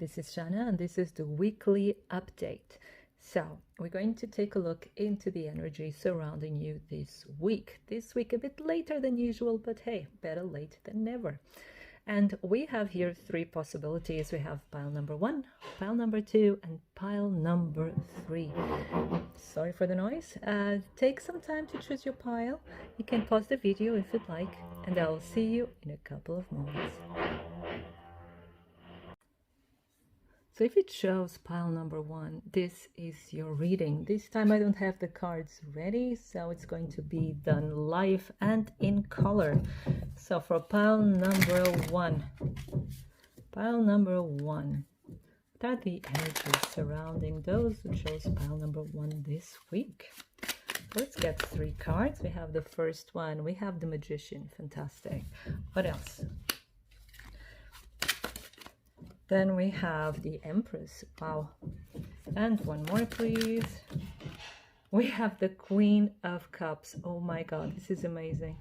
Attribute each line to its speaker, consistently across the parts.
Speaker 1: this is Shannah and this is the weekly update. So we're going to take a look into the energy surrounding you this week. This week a bit later than usual, but hey, better late than never. And we have here three possibilities. We have pile number 1, pile number 2, and pile number 3. Sorry for the noise. Take some time to choose your pile. You can pause the video if you'd like, and I'll see you in a couple of moments. So if it shows pile number 1, this is your reading. This time I don't have the cards ready, so it's going to be done live and in color. So for pile number 1, what are the energies surrounding those who chose pile number 1 this week? Let's get 3 cards. We have the first one. We have the Magician. Fantastic. What else? Then we have the Empress. Wow. And one more, please. We have the Queen of Cups. Oh my God, this is amazing.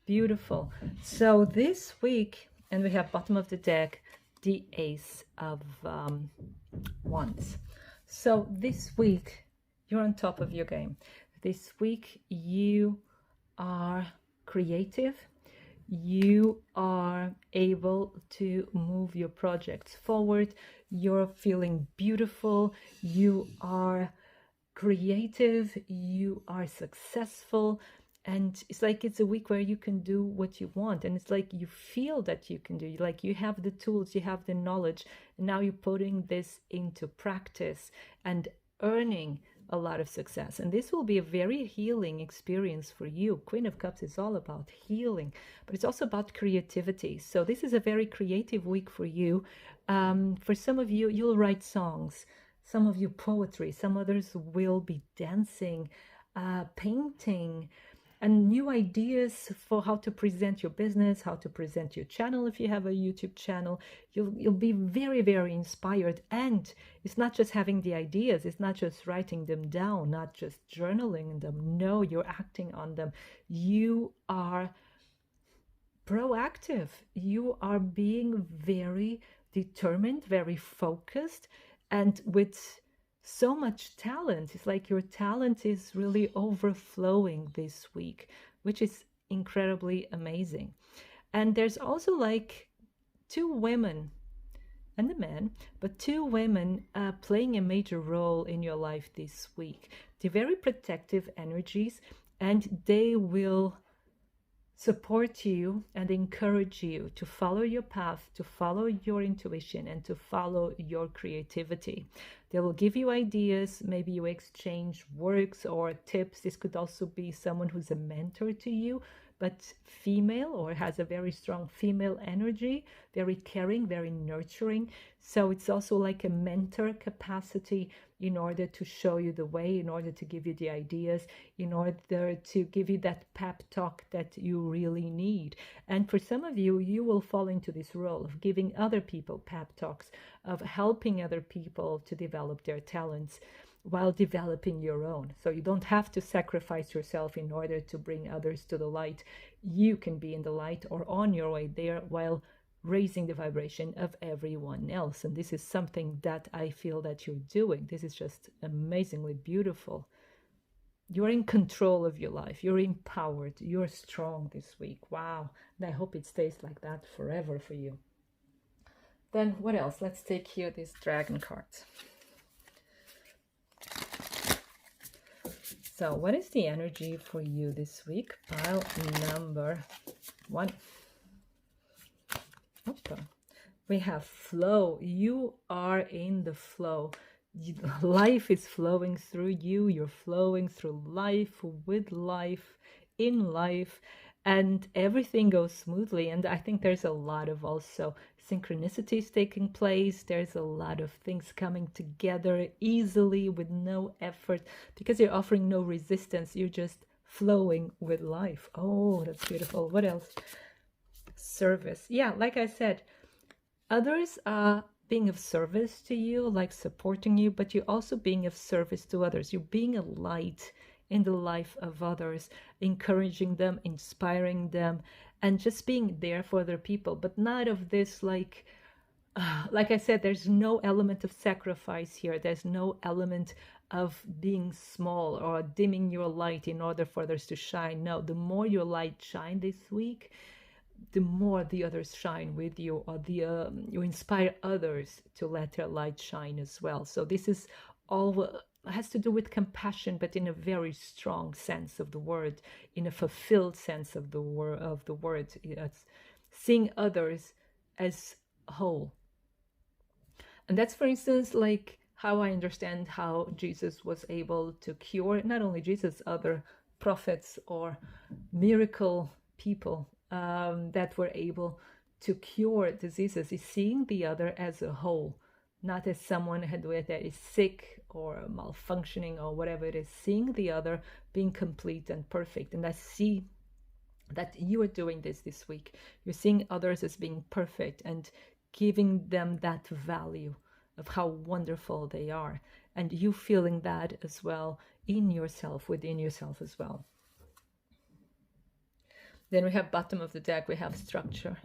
Speaker 1: Beautiful. So this week, and we have bottom of the deck, the Ace of Wands. So this week, you're on top of your game. This week, you are creative. You are able to move your projects forward. You're feeling beautiful. You are creative. You are successful. And it's like it's a week where you can do what you want. And it's like you feel that you can do. Like you have the tools, you have the knowledge. And now you're putting this into practice and earning a lot of success. And this will be a very healing experience for you. Queen of Cups is all about healing, but it's also about creativity. So this is a very creative week for you. For some of you, you'll write songs, some of you poetry, some others will be dancing, painting, and new ideas for how to present your business, how to present your channel. If you have a YouTube channel, you'll be very, very inspired. And it's not just having the ideas, it's not just writing them down, not just journaling them. No, you're acting on them. You are proactive. You are being very determined, very focused, and with so much talent. It's like your talent is really overflowing this week, which is incredibly amazing. And there's also like 2 women and a man, but 2 women playing a major role in your life this week. They're very protective energies, and they will support you and encourage you to follow your path, to follow your intuition, and to follow your creativity. They will give you ideas. Maybe you exchange works or tips. This could also be someone who's a mentor to you, but female or has a very strong female energy, very caring, very nurturing. So it's also like a mentor capacity in order to show you the way, in order to give you the ideas, in order to give you that pep talk that you really need. And for some of you, you will fall into this role of giving other people pep talks, of helping other people to develop their talents while developing your own. So you don't have to sacrifice yourself in order to bring others to the light. You can be in the light or on your way there while raising the vibration of everyone else. And this is something that I feel that you're doing. This is just amazingly beautiful. You're in control of your life. You're empowered. You're strong this week. Wow. And I hope it stays like that forever for you. Then what else? Let's take here these dragon cards. So what is the energy for you this week? Pile number 1. Okay. We have flow. You are in the flow. Life is flowing through you. You're flowing through life, with life, in life, and everything goes smoothly. And I think there's a lot of also synchronicities taking place. There's a lot of things coming together easily with no effort because you're offering no resistance. You're just flowing with life. Oh, that's beautiful. What else? Service. Yeah, like I said, others are being of service to you, like supporting you, but you're also being of service to others. You're being a light in the life of others, encouraging them, inspiring them, and just being there for other people, but not of this like like I said, there's no element of sacrifice here. There's no element of being small or dimming your light in order for others to shine. No, the more your light shine this week, the more the others shine with you, or you inspire others to let their light shine as well. So this is all has to do with compassion, but in a very strong sense of the word, in a fulfilled sense of the word. It's seeing others as whole. And that's, for instance, like how I understand how Jesus was able to cure, not only Jesus, other prophets or miracle people that were able to cure diseases, is seeing the other as a whole, not as someone that is sick or malfunctioning or whatever it is, seeing the other being complete and perfect. And I see that you are doing this week. You're seeing others as being perfect and giving them that value of how wonderful they are, and you feeling that as well in yourself, within yourself as well. Then we have bottom of the deck, we have structure.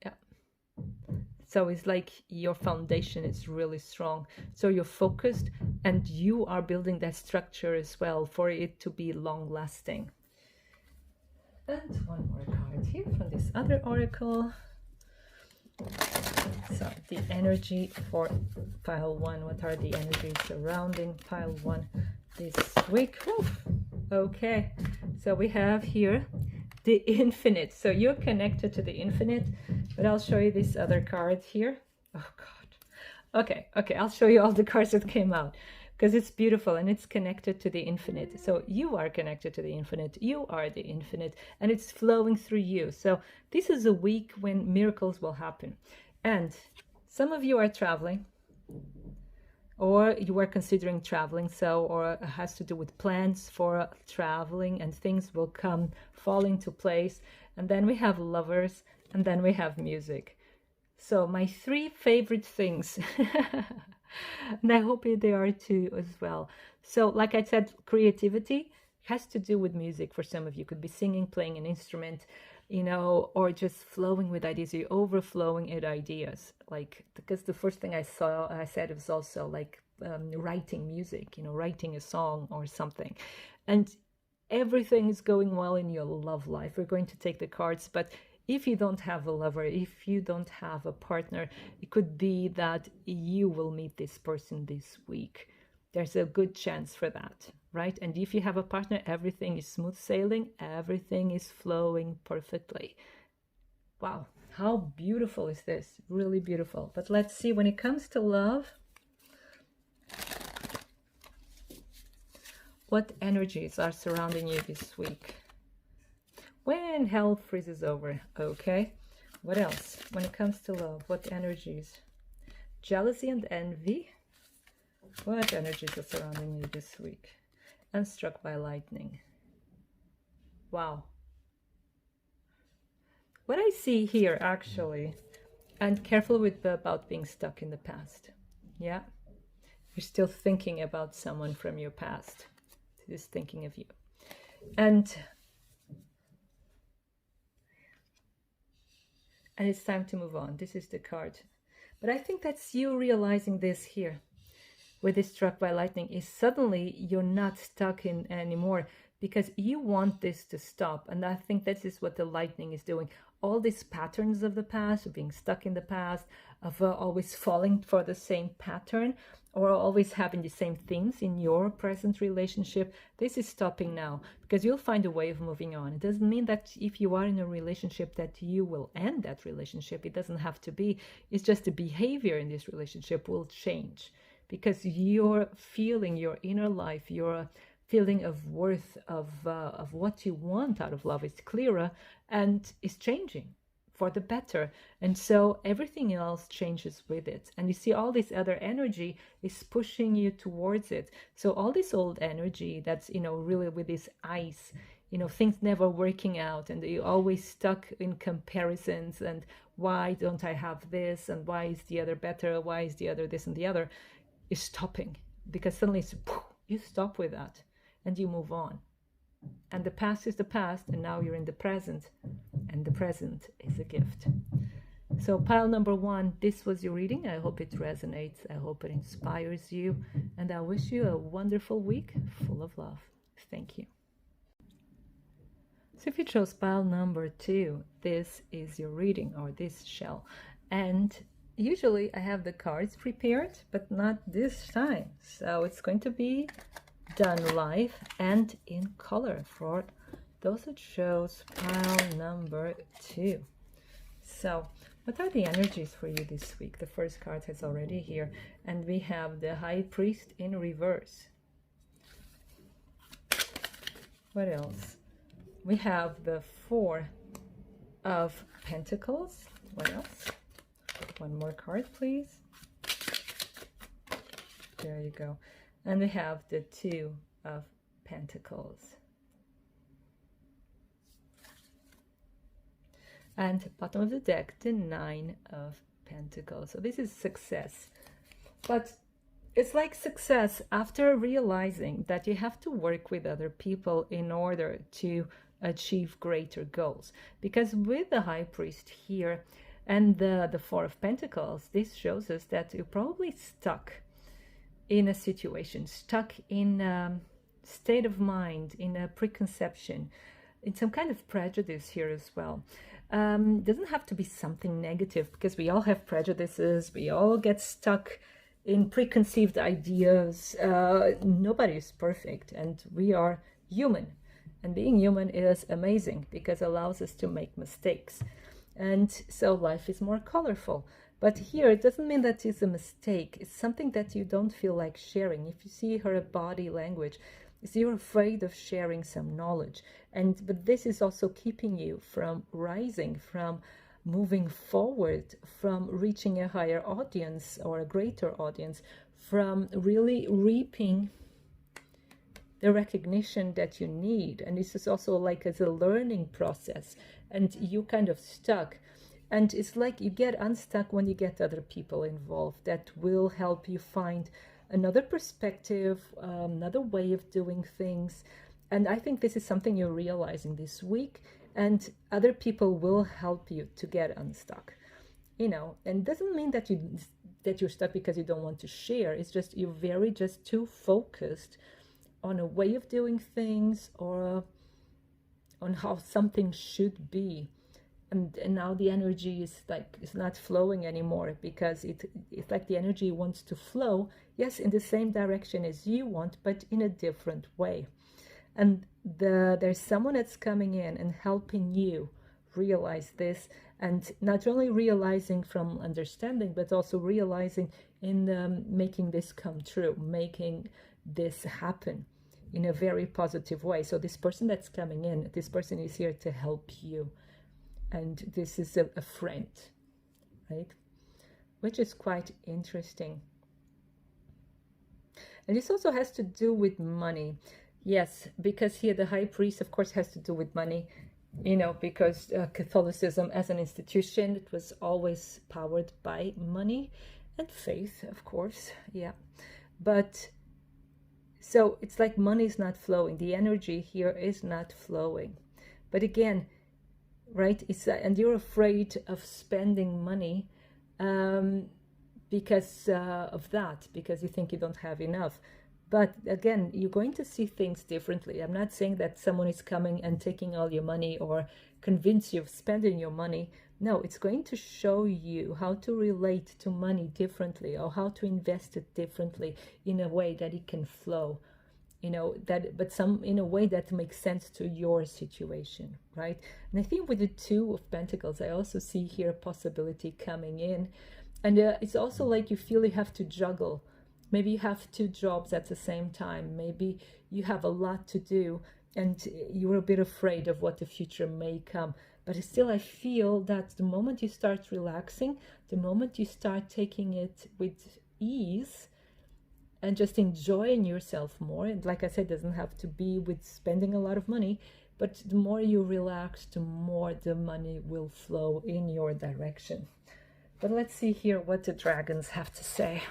Speaker 1: Yeah. So it's like your foundation is really strong. So you're focused and you are building that structure as well for it to be long lasting. And one more card here from this other oracle. So the energy for pile one. What are the energies surrounding pile one this week? Whew. Okay, so we have here the infinite. So you're connected to the infinite, but I'll show you this other card here. Oh God. Okay, I'll show you all the cards that came out because it's beautiful and it's connected to the infinite. So you are connected to the infinite. You are the infinite and it's flowing through you. So this is a week when miracles will happen. And some of you are traveling, or you are considering traveling, so, or it has to do with plans for traveling, and things will fall into place. And then we have lovers, and then we have music. So my three favorite things, and I hope they are too as well. So like I said, creativity has to do with music. For some of you, could be singing, playing an instrument, or just flowing with ideas. You're overflowing with ideas, like, because the first thing I said was also like writing music, writing a song or something. And everything is going well in your love life. We're going to take the cards, but if you don't have a lover, if you don't have a partner, it could be that you will meet this person this week. There's a good chance for that, right? And if you have a partner, everything is smooth sailing, everything is flowing perfectly. Wow, how beautiful is this? Really beautiful. But let's see, when it comes to love, what energies are surrounding you this week? When hell freezes over, okay? What else? When it comes to love, what energies? Jealousy and envy. What energies are surrounding you this week? And struck by lightning. Wow. What I see here, actually, and careful about being stuck in the past. Yeah? You're still thinking about someone from your past. Who's thinking of you. And it's time to move on. This is the card. But I think that's you realizing this here. With this struck by lightning, is suddenly you're not stuck in anymore, because you want this to stop. And I think this is what the lightning is doing. All these patterns of the past, of being stuck in the past, of always falling for the same pattern, or always having the same things in your present relationship, this is stopping now, because you'll find a way of moving on. It doesn't mean that if you are in a relationship that you will end that relationship. It doesn't have to be. It's just the behavior in this relationship will change. Because you're feeling your inner life, your feeling of worth, of what you want out of love is clearer and is changing for the better. And so everything else changes with it. And you see all this other energy is pushing you towards it. So all this old energy that's, really with this ice, things never working out, and you're always stuck in comparisons, and why don't I have this, and why is the other better, why is the other this and the other, is stopping, because suddenly you stop with that and you move on. And the past is the past, and now you're in the present, and the present is a gift. So pile number one, this was your reading. I hope it resonates. I hope it inspires you. And I wish you a wonderful week full of love. Thank you. So if you chose pile number two, this is your reading, or this shell. And usually I have the cards prepared, but not this time. So it's going to be done live and in color for those who chose pile number two. So what are the energies for you this week? The first card is already here, and we have the High Priest in reverse. What else? We have the Four of Pentacles. What else? One more card, please. There you go. And we have the Two of Pentacles. And bottom of the deck, the Nine of Pentacles. So this is success. But it's like success after realizing that you have to work with other people in order to achieve greater goals. Because with the High Priest here and the Four of Pentacles, this shows us that you're probably stuck in a situation, stuck in a state of mind, in a preconception, in some kind of prejudice here as well. Doesn't have to be something negative, because we all have prejudices, we all get stuck in preconceived ideas. Nobody is perfect, and we are human. And being human is amazing because it allows us to make mistakes. And so life is more colorful. But here, it doesn't mean that it's a mistake. It's something that you don't feel like sharing. If you see her body language, you're afraid of sharing some knowledge. But this is also keeping you from rising, from moving forward, from reaching a higher audience or a greater audience, from really reaping the recognition that you need. And this is also like as a learning process, and you kind of stuck. And it's like you get unstuck when you get other people involved that will help you find another perspective, another way of doing things. And I think this is something you're realizing this week, and other people will help you to get unstuck. And doesn't mean that you're stuck because you don't want to share. It's just you're just too focused on a way of doing things, or on how something should be. And now the energy is like, it's not flowing anymore, because it's like the energy wants to flow, yes, in the same direction as you want, but in a different way. And there's someone that's coming in and helping you realize this, and not only realizing from understanding, but also realizing in making this come true, making this happen in a very positive way. So this person that's coming in, this person is here to help you. And this is a friend, right? Which is quite interesting. And this also has to do with money. Yes, because here the High Priest, of course, has to do with money, because Catholicism as an institution, it was always powered by money and faith, of course, yeah. But so it's like money is not flowing. The energy here is not flowing. But again, right, and you're afraid of spending money because of that, because you think you don't have enough. But again, you're going to see things differently. I'm not saying that someone is coming and taking all your money or convince you of spending your money. No, it's going to show you how to relate to money differently, or how to invest it differently in a way that it can flow, in a way that makes sense to your situation, right? And I think with the Two of Pentacles, I also see here a possibility coming in. And it's also like you feel you have to juggle. Maybe you have two jobs at the same time. Maybe you have a lot to do, and you're a bit afraid of what the future may come. But still, I feel that the moment you start relaxing, the moment you start taking it with ease and just enjoying yourself more, and like I said, it doesn't have to be with spending a lot of money, but the more you relax, the more the money will flow in your direction. But let's see here what the dragons have to say.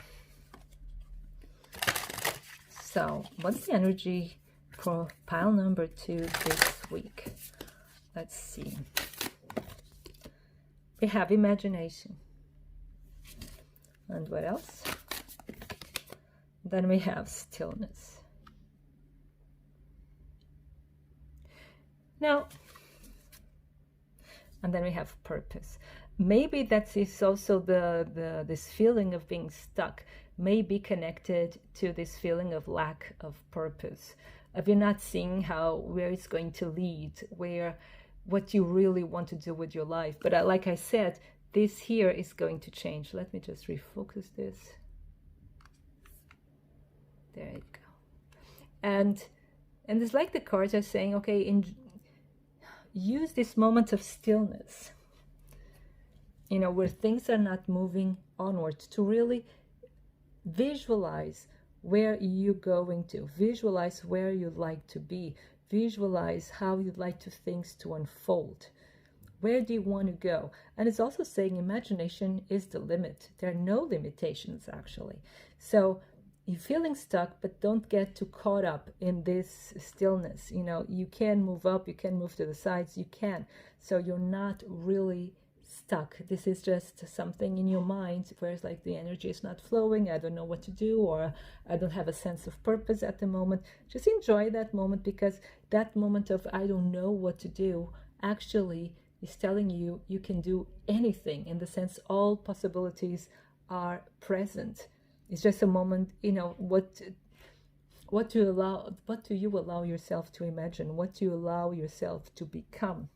Speaker 1: So, what's the energy for pile number 2 this week? Let's see. We have imagination. And what else? Then we have stillness. Now, and then we have purpose. Maybe that is also this feeling of being stuck may be connected to this feeling of lack of purpose, of you not seeing where it's going to lead, what you really want to do with your life. But like I said, this here is going to change. Let me just refocus this. There you go. And it's like the cards are saying, okay, use this moment of stillness, where things are not moving onwards, to really visualize where you're going to, visualize where you'd like to be, visualize how you'd like things to unfold. Where do you want to go? And it's also saying imagination is the limit. There are no limitations, actually. So you're feeling stuck, but don't get too caught up in this stillness. You can move up, you can move to the sides, you can. So you're not really stuck. This is just something in your mind where it's like the energy is not flowing, I don't know what to do, or I don't have a sense of purpose at the moment. Just enjoy that moment, because that moment of I don't know what to do actually is telling you you can do anything, in the sense all possibilities are present. It's just a moment, what do you allow yourself to imagine? What do you allow yourself to become?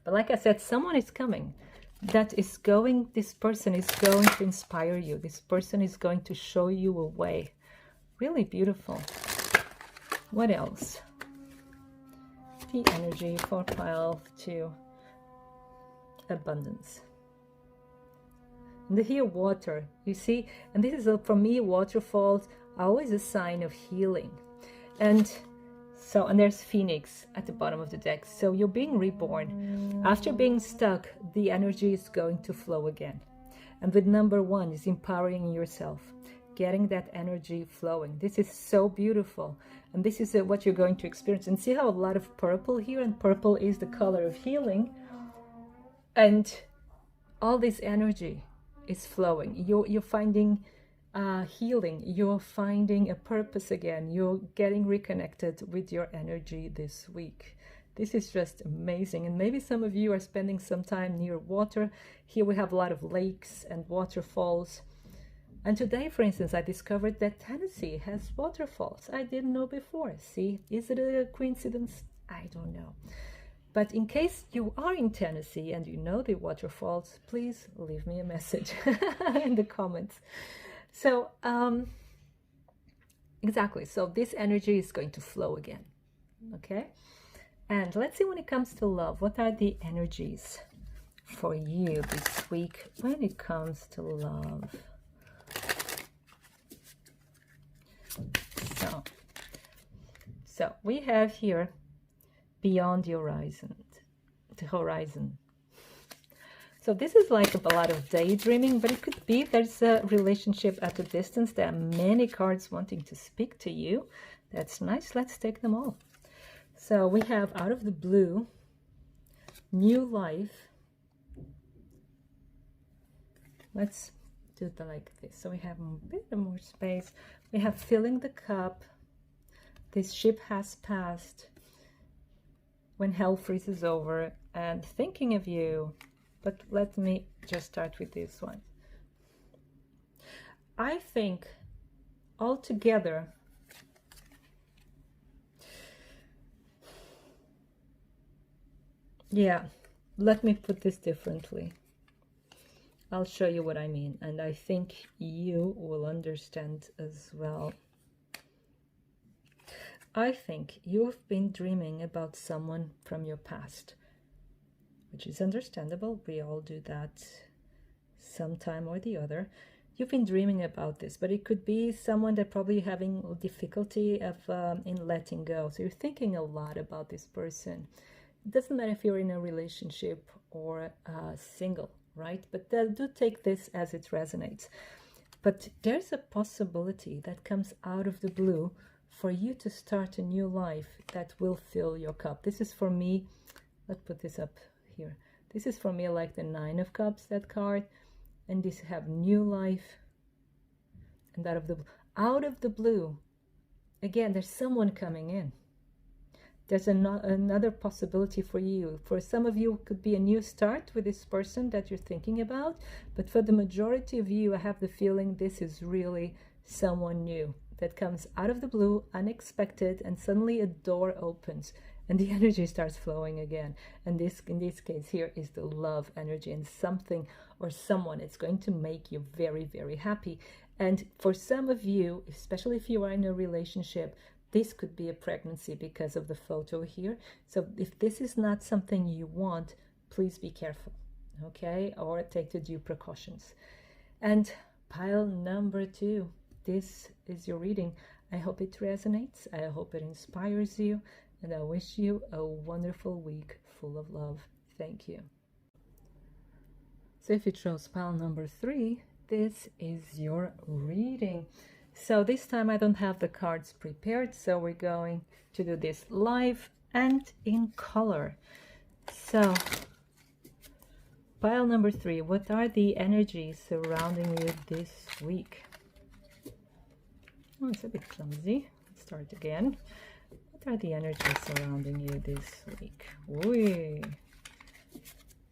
Speaker 1: But like I said, someone is coming. This person is going to inspire you. This person is going to show you a way. Really beautiful. What else? The energy for pile 2. Abundance. And here, water, you see, and this is for me, waterfalls are always a sign of healing. And there's Phoenix at the bottom of the deck. So you're being reborn. After being stuck, the energy is going to flow again. And with number 1 is empowering yourself, getting that energy flowing. This is so beautiful. And this is what you're going to experience. And see how a lot of purple here, and purple is the color of healing. And all this energy is flowing. You're finding healing. You're finding a purpose again. You're getting reconnected with your energy this week. This is just amazing. And maybe some of you are spending some time near water. Here we have a lot of lakes and waterfalls. And today, for instance, I discovered that Tennessee has waterfalls. I didn't know before. See, is it a coincidence? I don't know. But in case you are in Tennessee and you know the waterfalls, please leave me a message in the comments. So, exactly. So this energy is going to flow again. Okay. And let's see, when it comes to love, what are the energies for you this week when it comes to love? So we have here beyond the horizon. So this is like a lot of daydreaming, but it could be there's a relationship at a distance. There are many cards wanting to speak to you. That's nice. Let's take them all. So we have out of the blue, new life. Let's do it like this. So we have a bit more space. We have filling the cup. This ship has passed. When hell freezes over, and thinking of you. But let me just start with this one. I think altogether, yeah, let me put this differently. I'll show you what I mean, and I think you will understand as well. I think you've been dreaming about someone from your past, which is understandable. We all do that sometime or the other. You've been dreaming about this, but it could be someone that probably having difficulty in letting go. So you're thinking a lot about this person. It doesn't matter if you're in a relationship or single, right? But do take this as it resonates. But there's a possibility that comes out of the blue for you to start a new life that will fill your cup. This is for me. Let's put this up here. This is for me like the Nine of Cups, that card. And this have new life. And out of the blue, again, there's someone coming in. There's another possibility for you. For some of you, it could be a new start with this person that you're thinking about. But for the majority of you, I have the feeling this is really someone new that comes out of the blue, unexpected, and suddenly a door opens and the energy starts flowing again. And this, in this case here, is the love energy, and something or someone is going to make you very, very happy. And for some of you, especially if you are in a relationship, this could be a pregnancy because of the photo here. So if this is not something you want, please be careful, okay? Or take the due precautions. And pile number 2, this is your reading. I hope it resonates. I hope it inspires you. And I wish you a wonderful week full of love. Thank you. So if you chose pile number 3, this is your reading. So this time I don't have the cards prepared, so we're going to do this live and in color. So pile number 3, what are the energies surrounding you this week? Oh, it's a bit clumsy. Let's start again. What are the energies surrounding you this week? Ooh.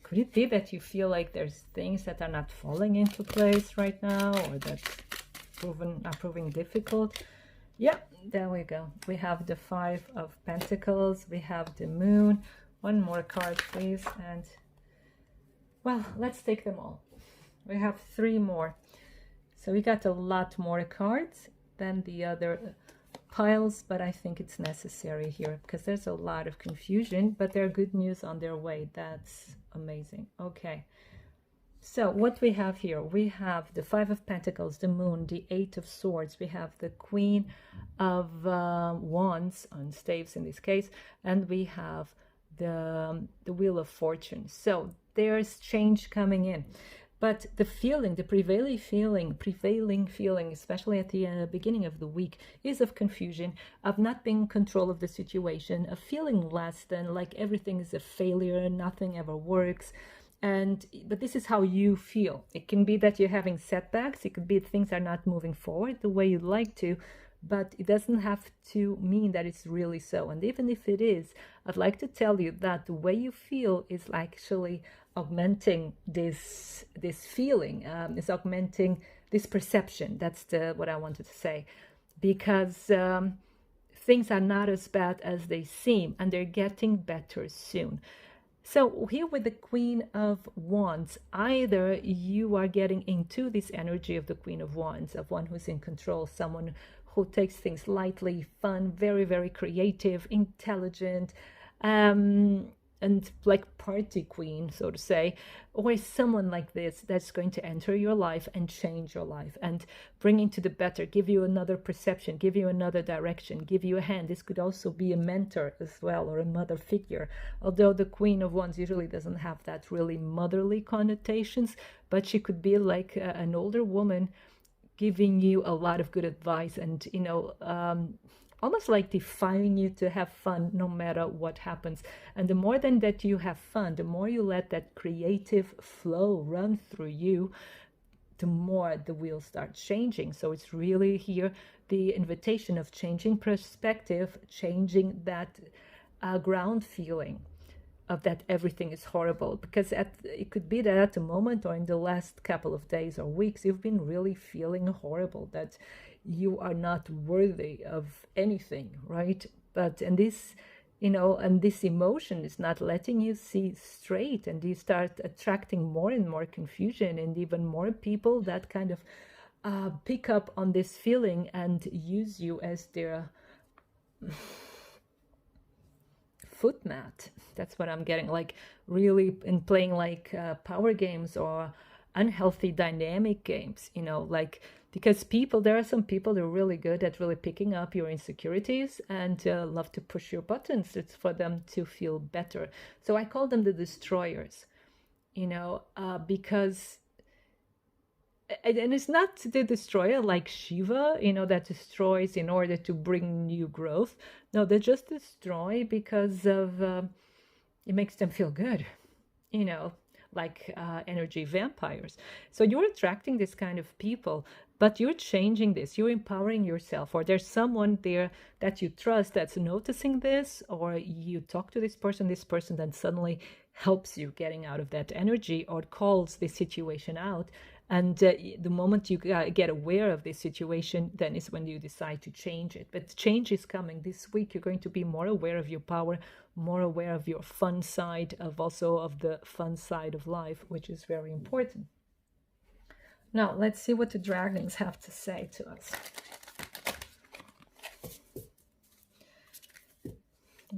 Speaker 1: Could it be that you feel like there's things that are not falling into place right now, or that's proving difficult? Yeah, there we go. We have the 5 of Pentacles. We have the Moon. One more card, please. And well, let's take them all. We have 3 more. So we got a lot more cards than the other piles, but I think it's necessary here because there's a lot of confusion, but there are good news on their way. That's amazing. Okay, so what we have here, we have the 5 of Pentacles, the Moon, the 8 of Swords, we have the Queen of Wands, on staves in this case, and we have the Wheel of Fortune. So there's change coming in. But the feeling, the prevailing feeling, especially at the beginning of the week, is of confusion, of not being in control of the situation, of feeling less than, like everything is a failure, nothing ever works. But this is how you feel. It can be that you're having setbacks. It could be things are not moving forward the way you'd like to, but it doesn't have to mean that it's really so. And even if it is, I'd like to tell you that the way you feel is actually augmenting this feeling, is augmenting this perception. That's what I wanted to say, because things are not as bad as they seem, and they're getting better soon. So here with the Queen of Wands, either you are getting into this energy of the Queen of Wands, of one who's in control, someone who takes things lightly, fun, very, very creative, intelligent, and like party queen, so to say, or someone like this that's going to enter your life and change your life and bring into the better, give you another perception, give you another direction, give you a hand. This could also be a mentor as well, or a mother figure, although the Queen of Wands usually doesn't have that really motherly connotations, but she could be like an older woman giving you a lot of good advice, and almost like defying you to have fun no matter what happens. And the more than that you have fun, the more you let that creative flow run through you, the more the wheels start changing. So it's really here the invitation of changing perspective, changing that ground feeling of that everything is horrible, because it could be that at the moment or in the last couple of days or weeks you've been really feeling horrible, that you are not worthy of anything, right? And this emotion is not letting you see straight, and you start attracting more and more confusion, and even more people that kind of pick up on this feeling and use you as their foot mat. That's what I'm getting, like really in playing like power games or unhealthy dynamic games, like, because there are some people that are really good at really picking up your insecurities and love to push your buttons. It's for them to feel better. So I call them the destroyers, because, and it's not the destroyer like Shiva, that destroys in order to bring new growth. No, they just destroy because of, it makes them feel good. you know, like energy vampires. So you're attracting this kind of people, but you're changing this. You're empowering yourself, or there's someone there that you trust that's noticing this, or you talk to this person then suddenly helps you getting out of that energy or calls the situation out. And the moment you get aware of this situation, then is when you decide to change it. But change is coming this week. You're going to be more aware of your power, more aware of your fun side, of also of the fun side of life, which is very important. Now, let's see what the dragons have to say to us.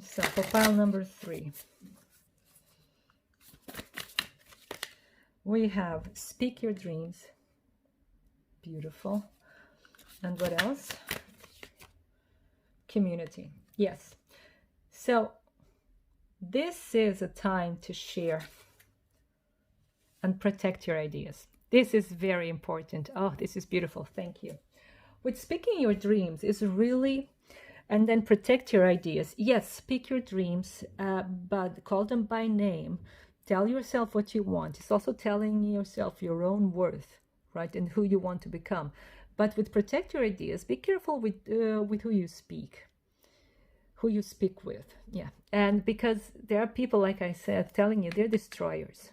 Speaker 1: So, for pile number 3, we have speak your dreams. Beautiful. And what else? Community. Yes. So this is a time to share and protect your ideas. This is very important. Oh, this is beautiful. Thank you. With speaking your dreams is really, and then protect your ideas. Yes, speak your dreams, but call them by name. Tell yourself what you want. It's also telling yourself your own worth, right, and who you want to become. But with protect your ideas, be careful with who you speak, who you speak with. Yeah, and because there are people, like I said, telling you they're destroyers.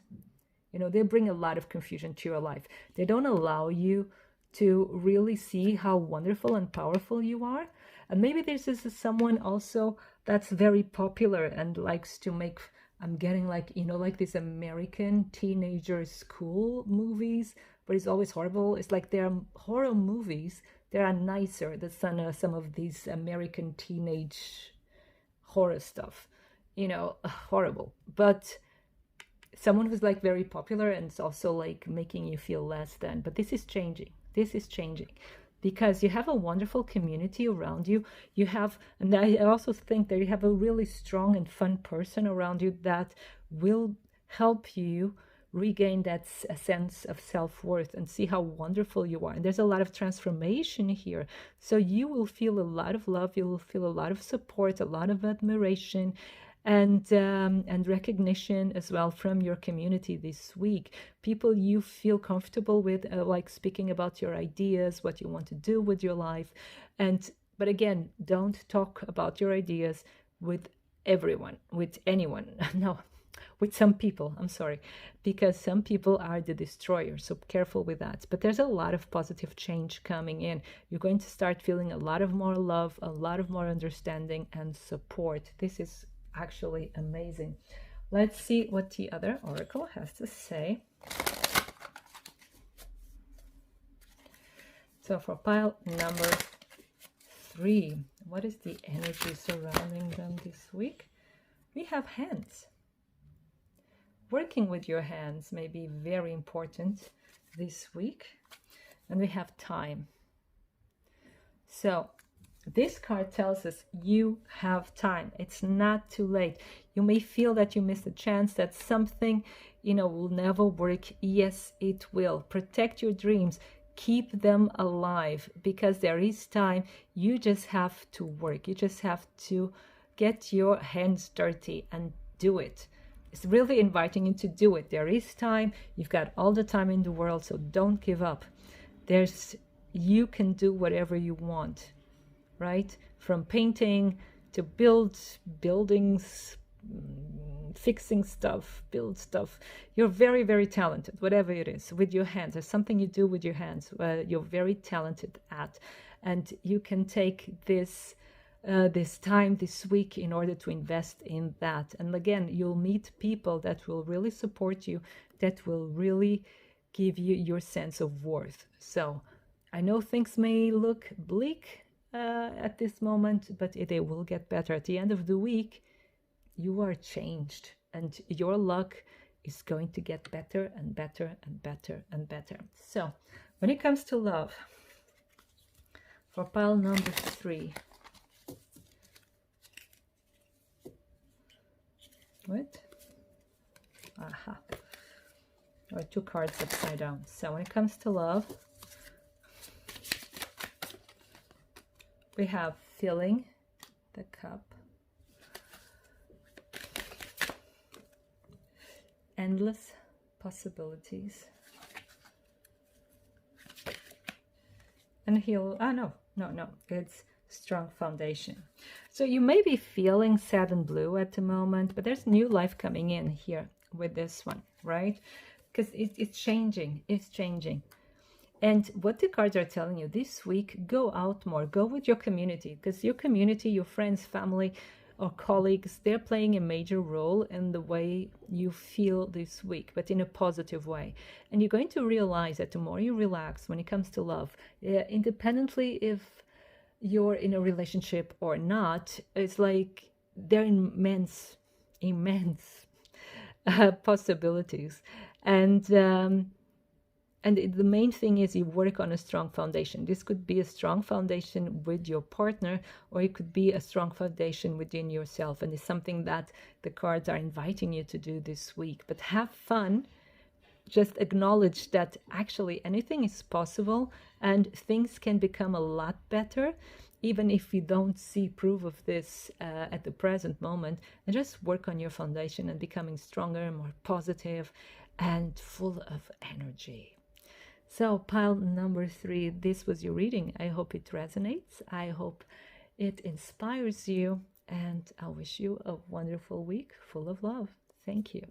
Speaker 1: You know, they bring a lot of confusion to your life. They don't allow you to really see how wonderful and powerful you are. And maybe this is someone also that's very popular and likes to make, I'm getting like, you know, like these American teenager school movies, but it's always horrible. It's like they're horror movies. They are nicer than some of these American teenage horror stuff, you know, horrible. But someone who's like very popular and it's also like making you feel less than. But this is changing. This is changing because you have a wonderful community around you. You have, and I also think that you have a really strong and fun person around you that will help you regain that sense of self-worth and see how wonderful you are. And there's a lot of transformation here. So you will feel a lot of love. You will feel a lot of support, a lot of admiration, and recognition as well from your community this week. People you feel comfortable with, like speaking about your ideas, what you want to do with your life. But again, don't talk about your ideas with everyone, with anyone. No, with some people, I'm sorry, because some people are the destroyers, so careful with that. But there's a lot of positive change coming in. You're going to start feeling a lot of more love, a lot of more understanding and support. This is actually amazing. Let's see what the other oracle has to say. So for pile number 3, what is the energy surrounding them this week? We have hands. Working with your hands may be very important this week. And we have time. So this card tells us you have time. It's not too late. You may feel that you missed a chance, that something, you know, will never work. Yes, it will. Protect your dreams. Keep them alive because there is time. You just have to work. You just have to get your hands dirty and do it. It's really inviting you to do it. There is time. You've got all the time in the world, so don't give up. You can do whatever you want, right? From painting to buildings, fixing stuff, build stuff. You're very, very talented, whatever it is, with your hands. There's something you do with your hands you're very talented at. And you can take this time this week in order to invest in that. And again, you'll meet people that will really support you, that will really give you your sense of worth. So I know things may look bleak at this moment, but they will get better. At the end of the week, you are changed and your luck is going to get better and better and better and better. So when it comes to love, for pile number 3, what? Aha. Or 2 cards upside down. So when it comes to love, we have filling the cup endless possibilities. And he'll, no, it's strong foundation. So you may be feeling sad and blue at the moment, but there's new life coming in here with this one, right? Because it's changing, And what the cards are telling you this week, go out more, go with your community, because your community, your friends, family, or colleagues, they're playing a major role in the way you feel this week, but in a positive way. And you're going to realize that the more you relax when it comes to love, independently if you're in a relationship or not, it's like there are immense possibilities. And the main thing is you work on a strong foundation. This could be a strong foundation with your partner, or it could be a strong foundation within yourself. And it's something that the cards are inviting you to do this week. But have fun. Just acknowledge that actually anything is possible and things can become a lot better, even if you don't see proof of this at the present moment. And just work on your foundation and becoming stronger, more positive, and full of energy. So pile number 3, this was your reading. I hope it resonates. I hope it inspires you. And I wish you a wonderful week full of love. Thank you.